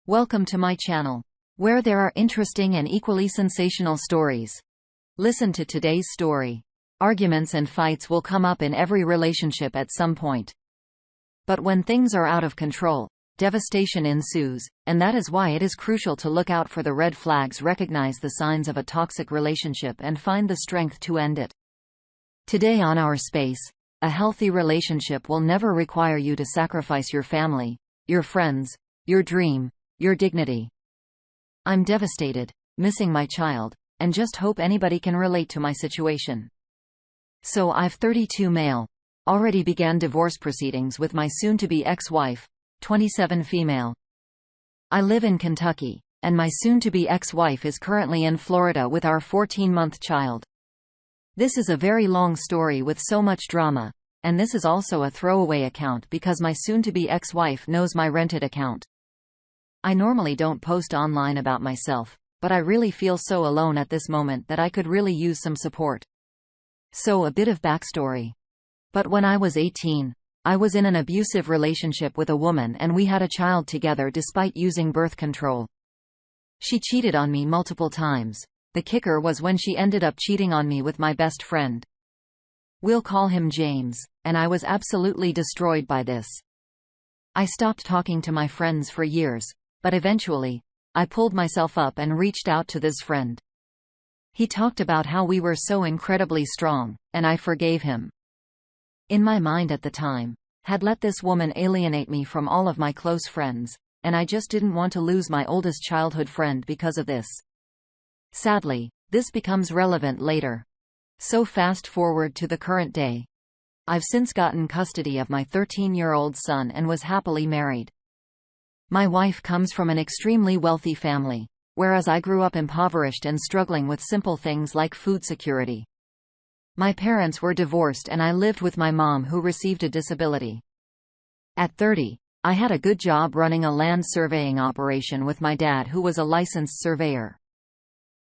Welcome to my channel, where there are interesting and equally sensational stories. Listen to today's story. Arguments and fights will come up in every relationship at some point. But when things are out of control, devastation ensues, and that is why it is crucial to look out for the red flags, recognize the signs of a toxic relationship, and find the strength to end it. Today on our space, a healthy relationship will never require you to sacrifice your family, your friends, your dream, your dignity. I'm devastated, missing my child, and just hope anybody can relate to my situation. So I've 32 male. Already began divorce proceedings with my soon-to-be ex-wife, 27 female. I live in Kentucky, and my soon-to-be ex-wife is currently in Florida with our 14-month child. This is a very long story with so much drama, and this is also a throwaway account because my soon-to-be ex-wife knows my rented account. I normally don't post online about myself, but I really feel so alone at this moment that I could really use some support. So a bit of backstory. But when I was 18, I was in an abusive relationship with a woman and we had a child together despite using birth control. She cheated on me multiple times. The kicker was when she ended up cheating on me with my best friend. We'll call him James, and I was absolutely destroyed by this. I stopped talking to my friends for years, but eventually, I pulled myself up and reached out to this friend. He talked about how we were so incredibly strong, and I forgave him. In my mind at the time, had let this woman alienate me from all of my close friends, and I just didn't want to lose my oldest childhood friend because of this. Sadly, this becomes relevant later. So fast forward to the current day. I've since gotten custody of my 13-year-old son and was happily married. My wife comes from an extremely wealthy family, whereas I grew up impoverished and struggling with simple things like food security. My parents were divorced and I lived with my mom who received a disability. At 30, I had a good job running a land surveying operation with my dad who was a licensed surveyor.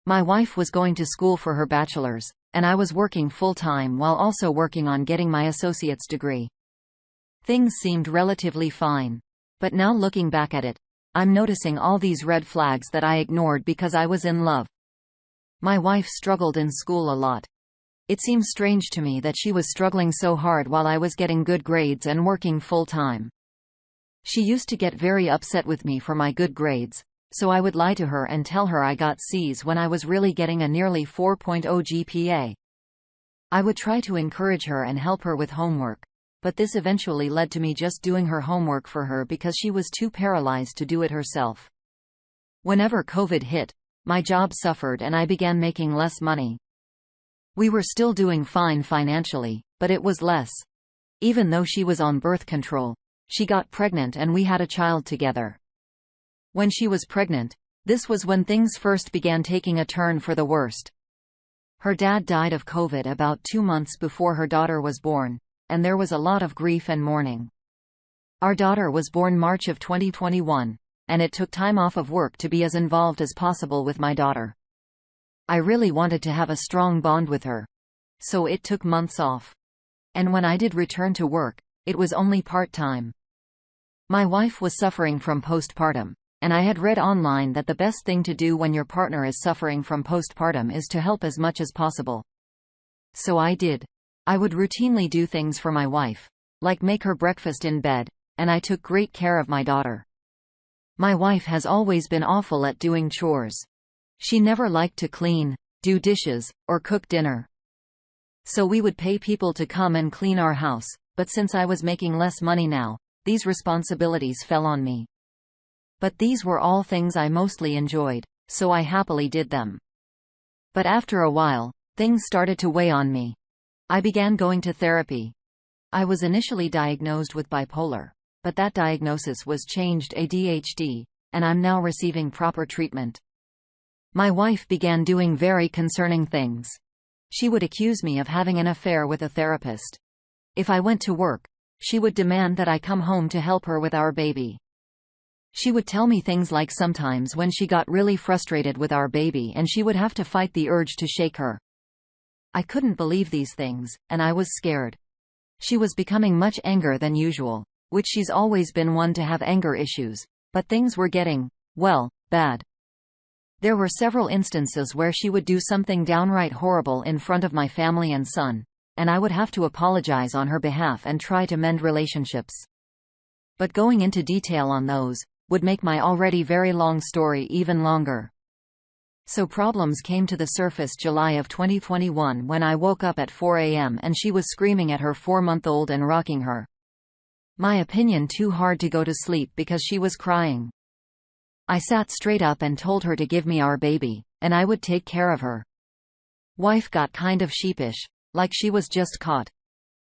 My wife was going to school for her bachelor's, and I was working full-time while also working on getting my associate's degree. Things seemed relatively fine. But now looking back at it, I'm noticing all these red flags that I ignored because I was in love. My wife struggled in school a lot. It seems strange to me that she was struggling so hard while I was getting good grades and working full-time. She used to get very upset with me for my good grades, so I would lie to her and tell her I got C's when I was really getting a nearly 4.0 GPA. I would try to encourage her and help her with homework. But this eventually led to me just doing her homework for her because she was too paralyzed to do it herself. Whenever COVID hit, my job suffered and I began making less money. We were still doing fine financially, but it was less. Even though she was on birth control, she got pregnant and we had a child together. When she was pregnant, this was when things first began taking a turn for the worst. Her dad died of COVID about 2 months before her daughter was born. And there was a lot of grief and mourning. Our daughter was born March of 2021, and it took time off of work to be as involved as possible with my daughter. I really wanted to have a strong bond with her, so it took months off. And when I did return to work, it was only part-time. My wife was suffering from postpartum, and I had read online that the best thing to do when your partner is suffering from postpartum is to help as much as possible. So I did. I would routinely do things for my wife, like make her breakfast in bed, and I took great care of my daughter. My wife has always been awful at doing chores. She never liked to clean, do dishes, or cook dinner. So we would pay people to come and clean our house, but since I was making less money now, these responsibilities fell on me. But these were all things I mostly enjoyed, so I happily did them. But after a while, things started to weigh on me. I began going to therapy. I was initially diagnosed with bipolar, but that diagnosis was changed ADHD, and I'm now receiving proper treatment. My wife began doing very concerning things. She would accuse me of having an affair with a therapist. If I went to work, she would demand that I come home to help her with our baby. She would tell me things like sometimes when she got really frustrated with our baby and she would have to fight the urge to shake her. I couldn't believe these things, and I was scared. She was becoming much angrier than usual, which she's always been one to have anger issues, but things were getting well, bad. There were several instances where she would do something downright horrible in front of my family and son, and I would have to apologize on her behalf and try to mend relationships. But going into detail on those would make my already very long story even longer. So problems came to the surface July of 2021 when I woke up at 4 a.m. and she was screaming at her 4-month-old and rocking her. My opinion, too hard to go to sleep because she was crying. I sat straight up and told her to give me our baby, and I would take care of her. Wife got kind of sheepish, like she was just caught.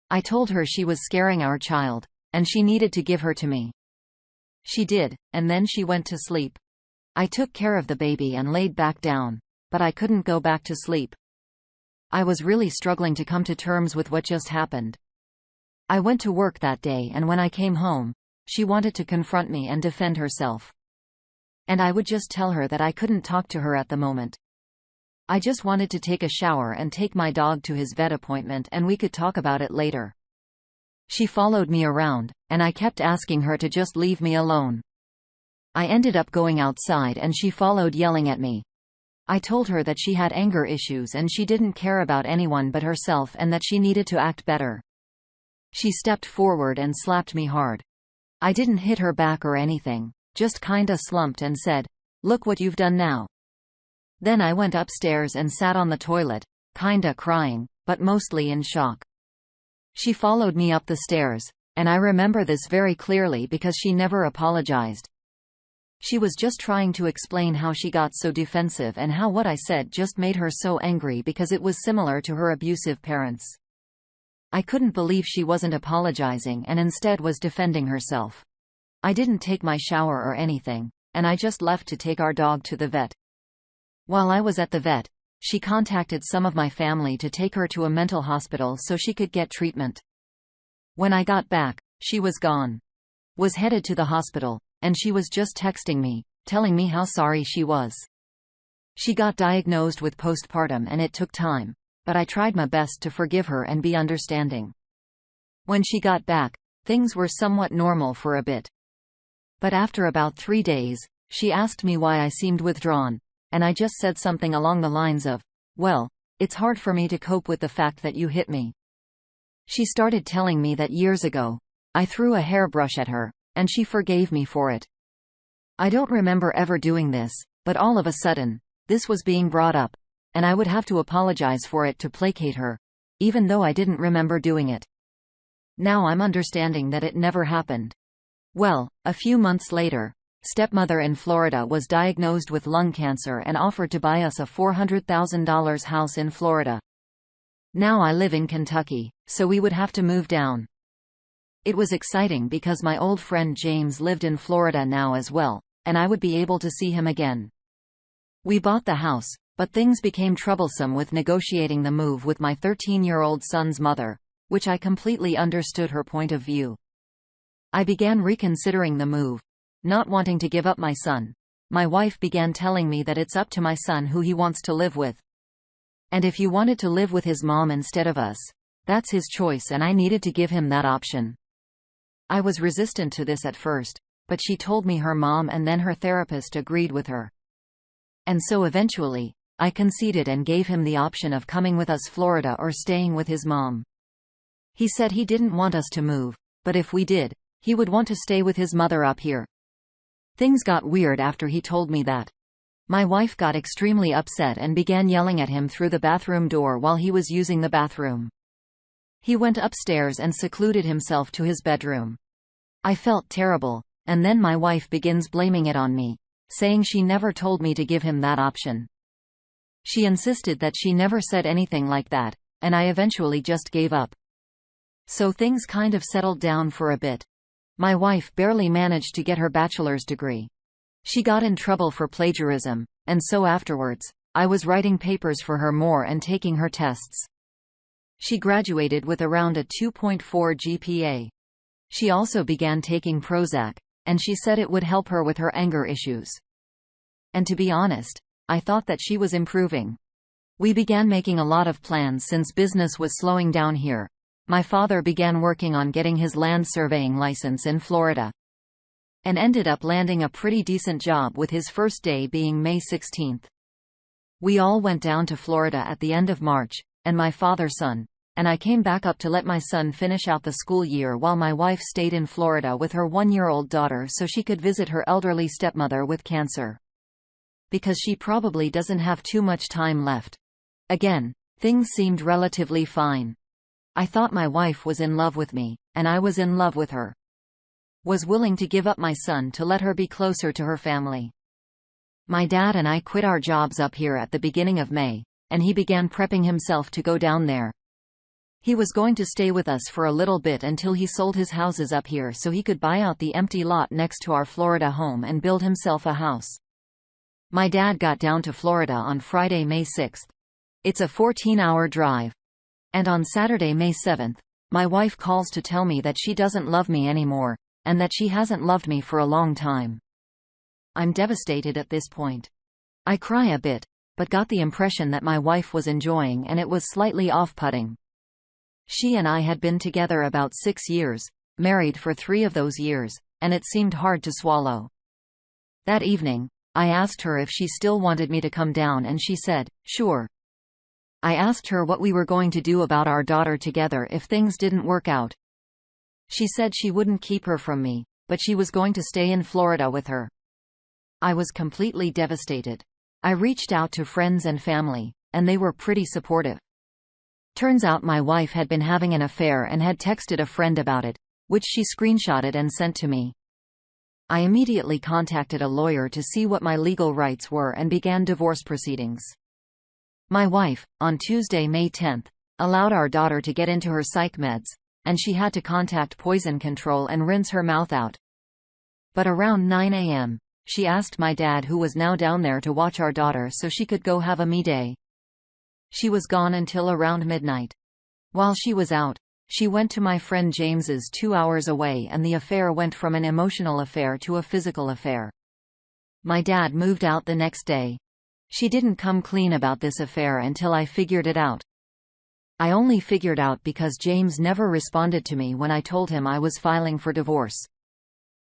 I told her she was scaring our child, and she needed to give her to me. She did, and then she went to sleep. I took care of the baby and laid back down, but I couldn't go back to sleep. I was really struggling to come to terms with what just happened. I went to work that day, and when I came home, she wanted to confront me and defend herself. And I would just tell her that I couldn't talk to her at the moment. I just wanted to take a shower and take my dog to his vet appointment, and we could talk about it later. She followed me around, and I kept asking her to just leave me alone. I ended up going outside and she followed, yelling at me. I told her that she had anger issues and she didn't care about anyone but herself and that she needed to act better. She stepped forward and slapped me hard. I didn't hit her back or anything, just kinda slumped and said, "Look what you've done now." Then I went upstairs and sat on the toilet, kinda crying, but mostly in shock. She followed me up the stairs, and I remember this very clearly because she never apologized. She was just trying to explain how she got so defensive and how what I said just made her so angry because it was similar to her abusive parents. I couldn't believe she wasn't apologizing and instead was defending herself. I didn't take my shower or anything, and I just left to take our dog to the vet. While I was at the vet, she contacted some of my family to take her to a mental hospital so she could get treatment. When I got back, she was gone. Was headed to the hospital, and she was just texting me, telling me how sorry she was. She got diagnosed with postpartum and it took time, but I tried my best to forgive her and be understanding. When she got back, things were somewhat normal for a bit. But after about 3 days, she asked me why I seemed withdrawn, and I just said something along the lines of, "Well, it's hard for me to cope with the fact that you hit me." She started telling me that years ago, I threw a hairbrush at her, and she forgave me for it. I don't remember ever doing this, but all of a sudden, this was being brought up, and I would have to apologize for it to placate her, even though I didn't remember doing it. Now I'm understanding that it never happened. Well, a few months later, stepmother in Florida was diagnosed with lung cancer and offered to buy us a $400,000 house in Florida. Now I live in Kentucky, so we would have to move down. It was exciting because my old friend James lived in Florida now as well, and I would be able to see him again. We bought the house, but things became troublesome with negotiating the move with my 13-year-old son's mother, which I completely understood her point of view. I began reconsidering the move, not wanting to give up my son. My wife began telling me that it's up to my son who he wants to live with. And if you wanted to live with his mom instead of us, that's his choice, and I needed to give him that option. I was resistant to this at first, but she told me her mom and then her therapist agreed with her. And so eventually, I conceded and gave him the option of coming with us Florida or staying with his mom. He said he didn't want us to move, but if we did, he would want to stay with his mother up here. Things got weird after he told me that. My wife got extremely upset and began yelling at him through the bathroom door while he was using the bathroom. He went upstairs and secluded himself to his bedroom. I felt terrible, and then my wife begins blaming it on me, saying she never told me to give him that option. She insisted that she never said anything like that, and I eventually just gave up. So things kind of settled down for a bit. My wife barely managed to get her bachelor's degree. She got in trouble for plagiarism, and so afterwards, I was writing papers for her more and taking her tests. She graduated with around a 2.4 GPA. She also began taking Prozac, and she said it would help her with her anger issues. And to be honest, I thought that she was improving. We began making a lot of plans since business was slowing down here. My father began working on getting his land surveying license in Florida. and ended up landing a pretty decent job, with his first day being May 16. We all went down to Florida at the end of March, and my father's son, and I came back up to let my son finish out the school year while my wife stayed in Florida with her 1-year-old daughter so she could visit her elderly stepmother with cancer. Because she probably doesn't have too much time left. Again, things seemed relatively fine. I thought my wife was in love with me, and I was in love with her. Was willing to give up my son to let her be closer to her family. My dad and I quit our jobs up here at the beginning of May, and he began prepping himself to go down there. He was going to stay with us for a little bit until he sold his houses up here so he could buy out the empty lot next to our Florida home and build himself a house. My dad got down to Florida on Friday, May 6. It's a 14-hour drive. And on Saturday, May 7, my wife calls to tell me that she doesn't love me anymore, and that she hasn't loved me for a long time. I'm devastated at this point. I cry a bit, but got the impression that my wife was enjoying, and it was slightly off-putting. She and I had been together about 6 years, married for 3 of those years, and it seemed hard to swallow. That evening, I asked her if she still wanted me to come down, and she said, sure. I asked her what we were going to do about our daughter together if things didn't work out. She said she wouldn't keep her from me, but she was going to stay in Florida with her. I was completely devastated. I reached out to friends and family, and they were pretty supportive. Turns out my wife had been having an affair and had texted a friend about it, which she screenshotted and sent to me. I immediately contacted a lawyer to see what my legal rights were and began divorce proceedings. My wife, on Tuesday, May 10, allowed our daughter to get into her psych meds, and she had to contact poison control and rinse her mouth out. But around 9 a.m., she asked my dad, who was now down there, to watch our daughter so she could go have a me day. She was gone until around midnight. While she was out, she went to my friend James's 2 hours away, and the affair went from an emotional affair to a physical affair. My dad moved out the next day. She didn't come clean about this affair until I figured it out. I only figured out because James never responded to me when I told him I was filing for divorce.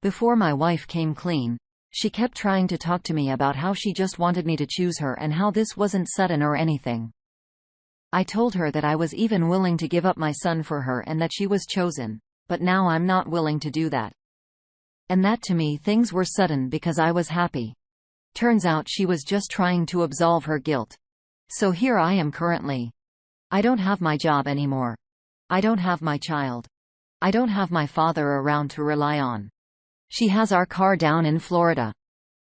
Before my wife came clean, she kept trying to talk to me about how she just wanted me to choose her and how this wasn't sudden or anything. I told her that I was even willing to give up my son for her and that she was chosen, but now I'm not willing to do that. And that to me things were sudden because I was happy. Turns out she was just trying to absolve her guilt. So here I am currently. I don't have my job anymore. I don't have my child. I don't have my father around to rely on. She has our car down in Florida.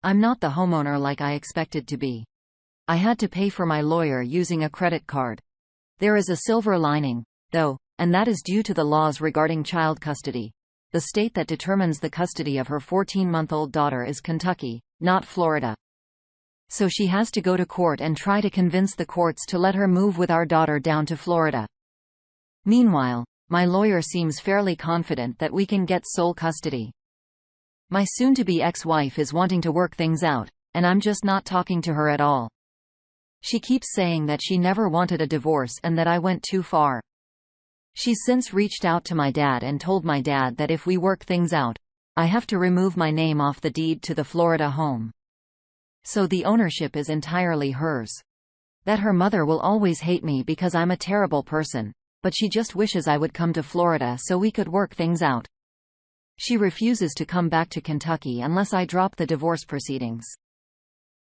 I'm not the homeowner like I expected to be. I had to pay for my lawyer using a credit card. There is a silver lining, though, and that is due to the laws regarding child custody. The state that determines the custody of her 14-month-old daughter is Kentucky, not Florida. So she has to go to court and try to convince the courts to let her move with our daughter down to Florida. Meanwhile, my lawyer seems fairly confident that we can get sole custody. My soon-to-be ex-wife is wanting to work things out, and I'm just not talking to her at all. She keeps saying that she never wanted a divorce and that I went too far. She's since reached out to my dad and told my dad that if we work things out, I have to remove my name off the deed to the Florida home. So the ownership is entirely hers. That her mother will always hate me because I'm a terrible person, but she just wishes I would come to Florida so we could work things out. She refuses to come back to Kentucky unless I drop the divorce proceedings.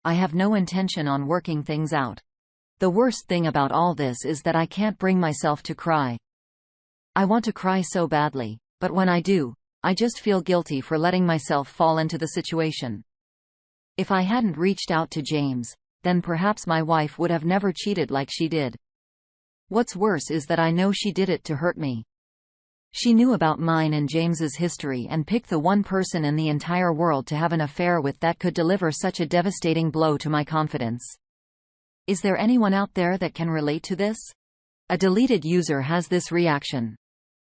I have no intention on working things out. The worst thing about all this is that I can't bring myself to cry. I want to cry so badly, but when I do, I just feel guilty for letting myself fall into the situation. If I hadn't reached out to James, then perhaps my wife would have never cheated like she did. What's worse is that I know she did it to hurt me. She knew about mine and James's history and picked the one person in the entire world to have an affair with that could deliver such a devastating blow to my confidence. Is there anyone out there that can relate to this? A deleted user has this reaction.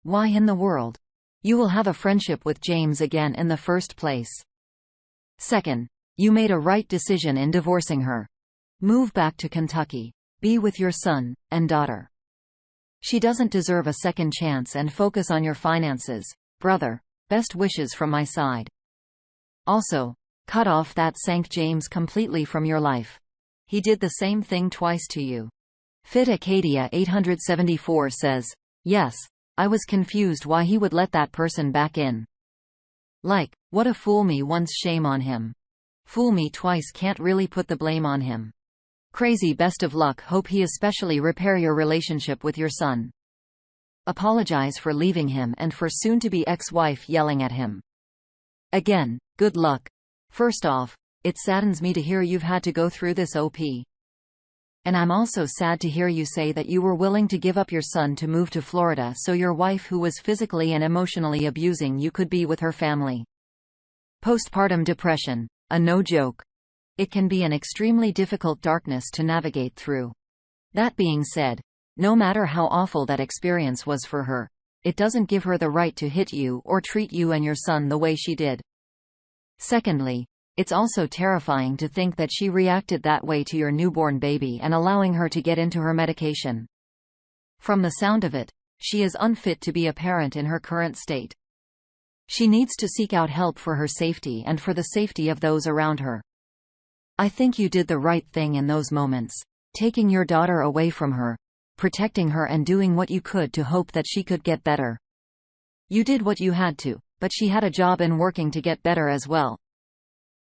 Why in the world? You will have a friendship with James again in the first place. Second, you made a right decision in divorcing her. Move back to Kentucky. Be with your son and daughter. She doesn't deserve a second chance, and focus on your finances, brother. Best wishes from my side. Also, cut off that sank James completely from your life. He did the same thing twice to you. Fit Acadia 874 says, yes, I was confused why he would let that person back in. Like, what a fool me once, shame on him. Fool me twice, can't really put the blame on him. Crazy, best of luck, hope he especially repair your relationship with your son. Apologize for leaving him and for soon-to-be ex-wife yelling at him. Again, good luck. First off, it saddens me to hear you've had to go through this, OP. And I'm also sad to hear you say that you were willing to give up your son to move to Florida so your wife, who was physically and emotionally abusing you, could be with her family. Postpartum depression, a no joke. It can be an extremely difficult darkness to navigate through. That being said, no matter how awful that experience was for her, it doesn't give her the right to hit you or treat you and your son the way she did. Secondly, it's also terrifying to think that she reacted that way to your newborn baby and allowing her to get into her medication. From the sound of it, she is unfit to be a parent in her current state. She needs to seek out help for her safety and for the safety of those around her. I think you did the right thing in those moments, taking your daughter away from her, protecting her and doing what you could to hope that she could get better. You did what you had to, but she had a job and working to get better as well.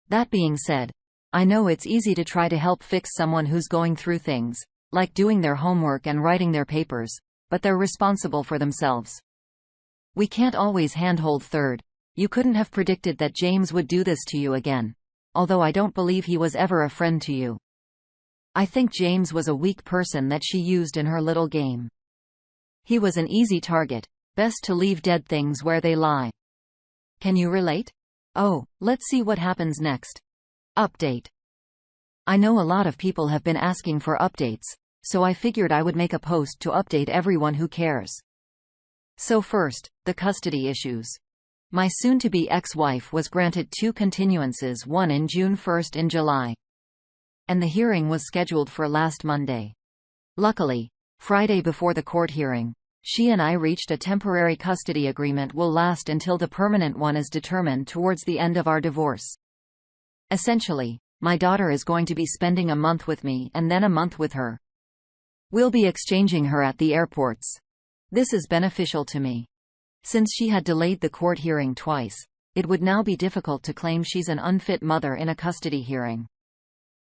That being said, I know it's easy to try to help fix someone who's going through things, like doing their homework and writing their papers, but they're responsible for themselves. We can't always handhold. Third, you couldn't have predicted that James would do this to you again, although I don't believe he was ever a friend to you. I think James was a weak person that she used in her little game. He was an easy target, best to leave dead things where they lie. Can you relate? Oh, let's see what happens next. Update. I know a lot of people have been asking for updates, so I figured I would make a post to update everyone who cares. So first, the custody issues. My soon-to-be ex-wife was granted 2 continuances, one in June, 1st in July. And the hearing was scheduled for last Monday. Luckily, Friday before the court hearing, she and I reached a temporary custody agreement will last until the permanent one is determined towards the end of our divorce. Essentially, my daughter is going to be spending a month with me and then a month with her. We'll be exchanging her at the airports. This is beneficial to me. Since she had delayed the court hearing twice, it would now be difficult to claim she's an unfit mother in a custody hearing.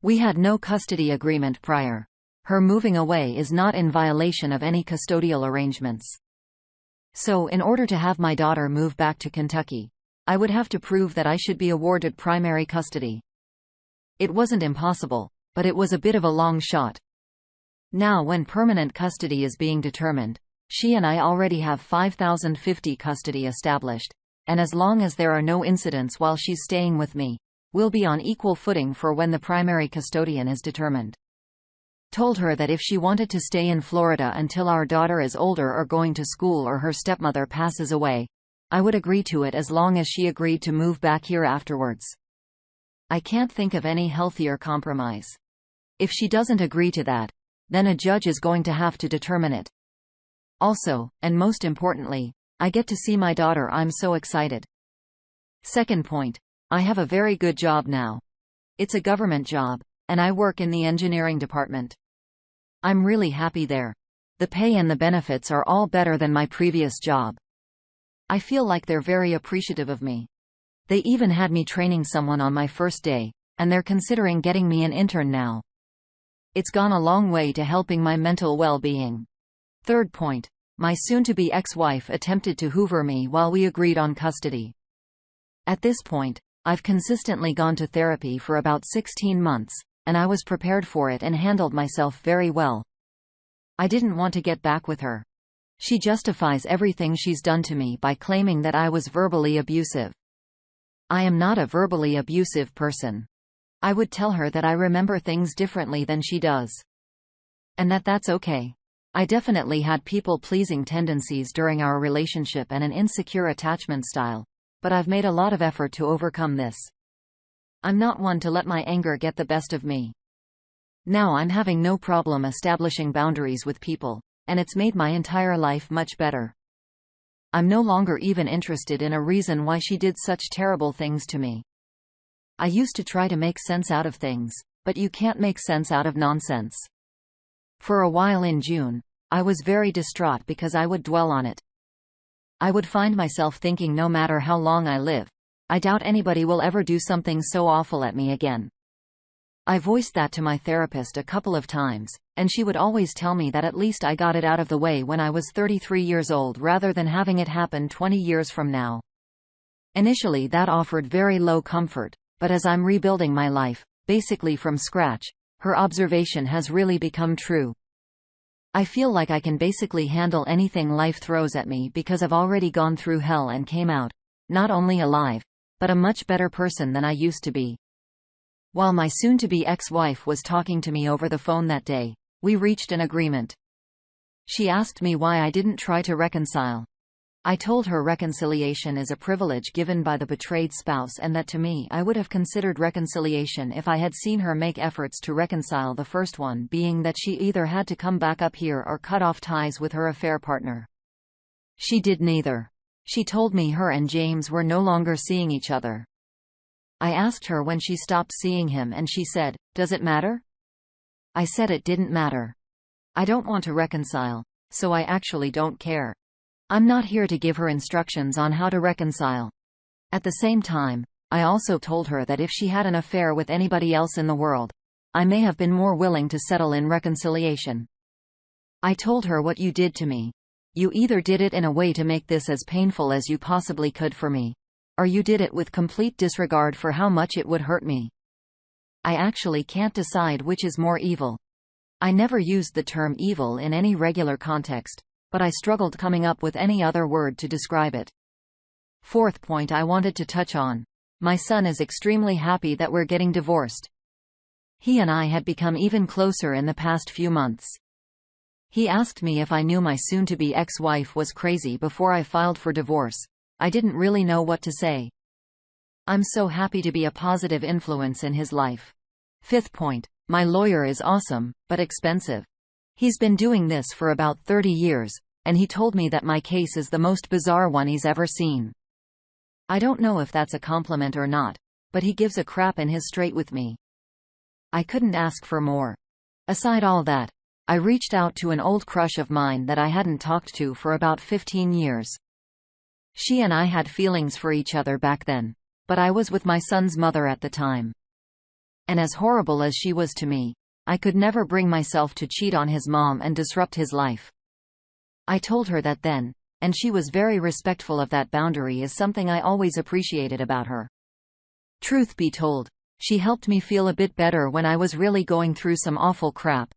We had no custody agreement prior. Her moving away is not in violation of any custodial arrangements. So, in order to have my daughter move back to Kentucky, I would have to prove that I should be awarded primary custody. It wasn't impossible, but it was a bit of a long shot. Now, when permanent custody is being determined, she and I already have 5050 custody established, and as long as there are no incidents while she's staying with me, we'll be on equal footing for when the primary custodian is determined. Told her that if she wanted to stay in Florida until our daughter is older or going to school or her stepmother passes away, I would agree to it as long as she agreed to move back here afterwards. I can't think of any healthier compromise. If she doesn't agree to that, then a judge is going to have to determine it. Also, and most importantly, I get to see my daughter. I'm so excited. Second point, I have a very good job now. It's a government job, and I work in the engineering department. I'm really happy there. The pay and the benefits are all better than my previous job. I feel like they're very appreciative of me. They even had me training someone on my first day, and they're considering getting me an intern now. It's gone a long way to helping my mental well-being. Third point, my soon-to-be ex-wife attempted to hoover me while we agreed on custody. At this point, I've consistently gone to therapy for about 16 months, and I was prepared for it and handled myself very well. I didn't want to get back with her. She justifies everything she's done to me by claiming that I was verbally abusive. I am not a verbally abusive person. I would tell her that I remember things differently than she does. And that's okay. I definitely had people-pleasing tendencies during our relationship and an insecure attachment style, but I've made a lot of effort to overcome this. I'm not one to let my anger get the best of me. Now I'm having no problem establishing boundaries with people, and it's made my entire life much better. I'm no longer even interested in a reason why she did such terrible things to me. I used to try to make sense out of things, but you can't make sense out of nonsense. For a while in June, I was very distraught because I would dwell on it. I would find myself thinking, no matter how long I live, I doubt anybody will ever do something so awful at me again. I voiced that to my therapist a couple of times, and she would always tell me that at least I got it out of the way when I was 33 years old rather than having it happen 20 years from now. Initially that offered very low comfort, but as I'm rebuilding my life, basically from scratch, her observation has really become true. I feel like I can basically handle anything life throws at me because I've already gone through hell and came out, not only alive, but a much better person than I used to be. While my soon-to-be ex-wife was talking to me over the phone that day, we reached an agreement. She asked me why I didn't try to reconcile. I told her reconciliation is a privilege given by the betrayed spouse and that to me I would have considered reconciliation if I had seen her make efforts to reconcile, the first one being that she either had to come back up here or cut off ties with her affair partner. She did neither. She told me her and James were no longer seeing each other. I asked her when she stopped seeing him and she said, "Does it matter?" I said it didn't matter. I don't want to reconcile, so I actually don't care. I'm not here to give her instructions on how to reconcile. At the same time, I also told her that if she had an affair with anybody else in the world, I may have been more willing to settle in reconciliation. I told her, what you did to me. You either did it in a way to make this as painful as you possibly could for me, or you did it with complete disregard for how much it would hurt me. I actually can't decide which is more evil. I never used the term evil in any regular context, but I struggled coming up with any other word to describe it. Fourth point I wanted to touch on. My son is extremely happy that we're getting divorced. He and I had become even closer in the past few months. He asked me if I knew my soon-to-be ex-wife was crazy before I filed for divorce. I didn't really know what to say. I'm so happy to be a positive influence in his life. Fifth point, my lawyer is awesome, but expensive. He's been doing this for about 30 years, and he told me that my case is the most bizarre one he's ever seen. I don't know if that's a compliment or not, but he gives a crap and is straight with me. I couldn't ask for more. Aside all that, I reached out to an old crush of mine that I hadn't talked to for about 15 years. She and I had feelings for each other back then, but I was with my son's mother at the time. And as horrible as she was to me, I could never bring myself to cheat on his mom and disrupt his life. I told her that then, and she was very respectful of that boundary, is something I always appreciated about her. Truth be told, she helped me feel a bit better when I was really going through some awful crap.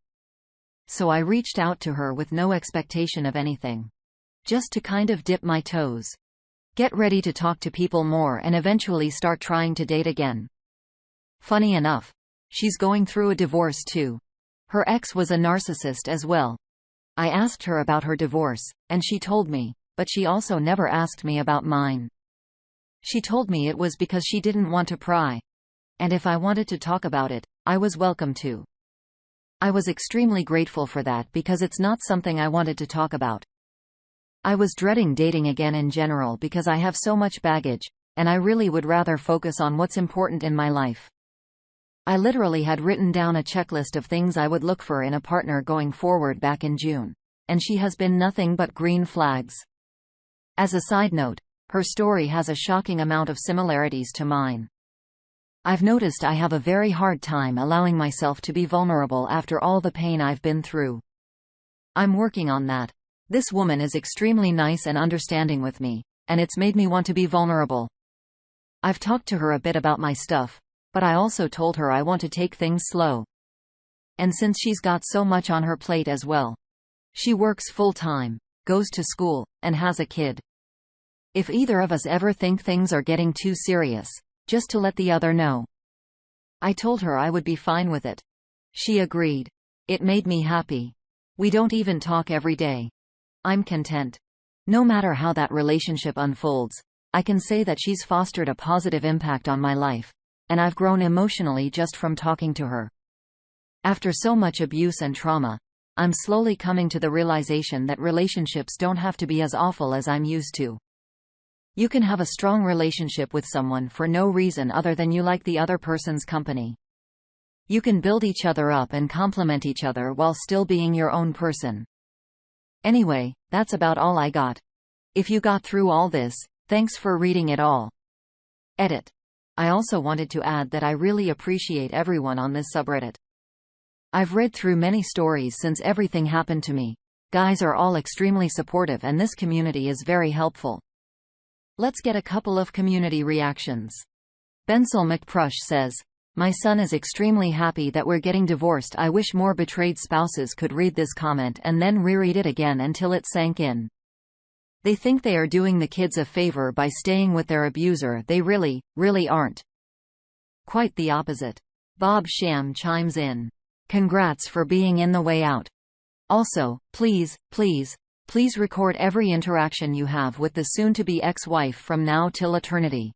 So I reached out to her with no expectation of anything. Just to kind of dip my toes. Get ready to talk to people more and eventually start trying to date again. Funny enough, she's going through a divorce too. Her ex was a narcissist as well. I asked her about her divorce, and she told me, but she also never asked me about mine. She told me it was because she didn't want to pry. And if I wanted to talk about it, I was welcome to. I was extremely grateful for that because it's not something I wanted to talk about. I was dreading dating again in general because I have so much baggage, and I really would rather focus on what's important in my life. I literally had written down a checklist of things I would look for in a partner going forward back in June, and she has been nothing but green flags. As a side note, her story has a shocking amount of similarities to mine. I've noticed I have a very hard time allowing myself to be vulnerable after all the pain I've been through. I'm working on that. This woman is extremely nice and understanding with me, and it's made me want to be vulnerable. I've talked to her a bit about my stuff, but I also told her I want to take things slow. And since she's got so much on her plate as well. She works full-time, goes to school, and has a kid. If either of us ever think things are getting too serious, just to let the other know. I told her I would be fine with it. She agreed. It made me happy. We don't even talk every day. I'm content. No matter how that relationship unfolds, I can say that she's fostered a positive impact on my life, and I've grown emotionally just from talking to her. After so much abuse and trauma, I'm slowly coming to the realization that relationships don't have to be as awful as I'm used to. You can have a strong relationship with someone for no reason other than you like the other person's company. You can build each other up and complement each other while still being your own person. Anyway, that's about all I got. If you got through all this, thanks for reading it all. Edit. I also wanted to add that I really appreciate everyone on this subreddit. I've read through many stories since everything happened to me. Guys are all extremely supportive and this community is very helpful. Let's get a couple of community reactions. Bensel McPrush says, "My son is extremely happy that we're getting divorced. I wish more betrayed spouses could read this comment and then reread it again until it sank in. They think they are doing the kids a favor by staying with their abuser. They really, really aren't. Quite the opposite." Bob Sham chimes in, "Congrats for being in the way out. Also, please, please, please record every interaction you have with the soon-to-be ex-wife from now till eternity.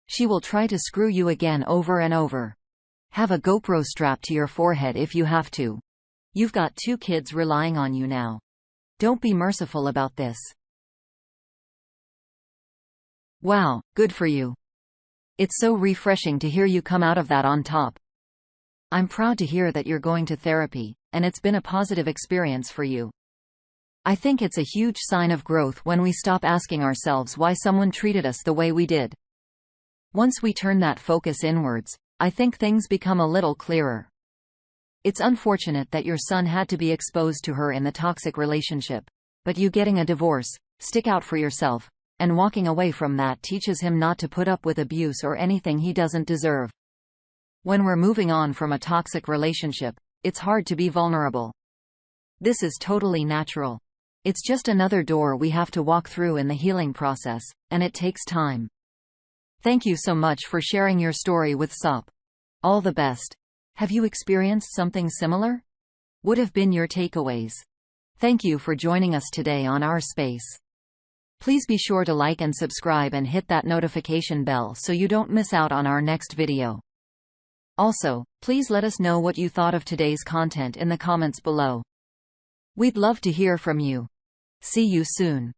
She will try to screw you again over and over. Have a GoPro strapped to your forehead if you have to. You've got 2 kids relying on you now. Don't be merciful about this." Wow, good for you. It's so refreshing to hear you come out of that on top. I'm proud to hear that you're going to therapy, and it's been a positive experience for you. I think it's a huge sign of growth when we stop asking ourselves why someone treated us the way we did. Once we turn that focus inwards, I think things become a little clearer. It's unfortunate that your son had to be exposed to her in the toxic relationship, but you getting a divorce, stick out for yourself, and walking away from that teaches him not to put up with abuse or anything he doesn't deserve. When we're moving on from a toxic relationship, it's hard to be vulnerable. This is totally natural. It's just another door we have to walk through in the healing process, and it takes time. Thank you so much for sharing your story with SOP. All the best. Have you experienced something similar? What have been your takeaways? Thank you for joining us today on our space. Please be sure to like and subscribe and hit that notification bell so you don't miss out on our next video. Also, please let us know what you thought of today's content in the comments below. We'd love to hear from you. See you soon.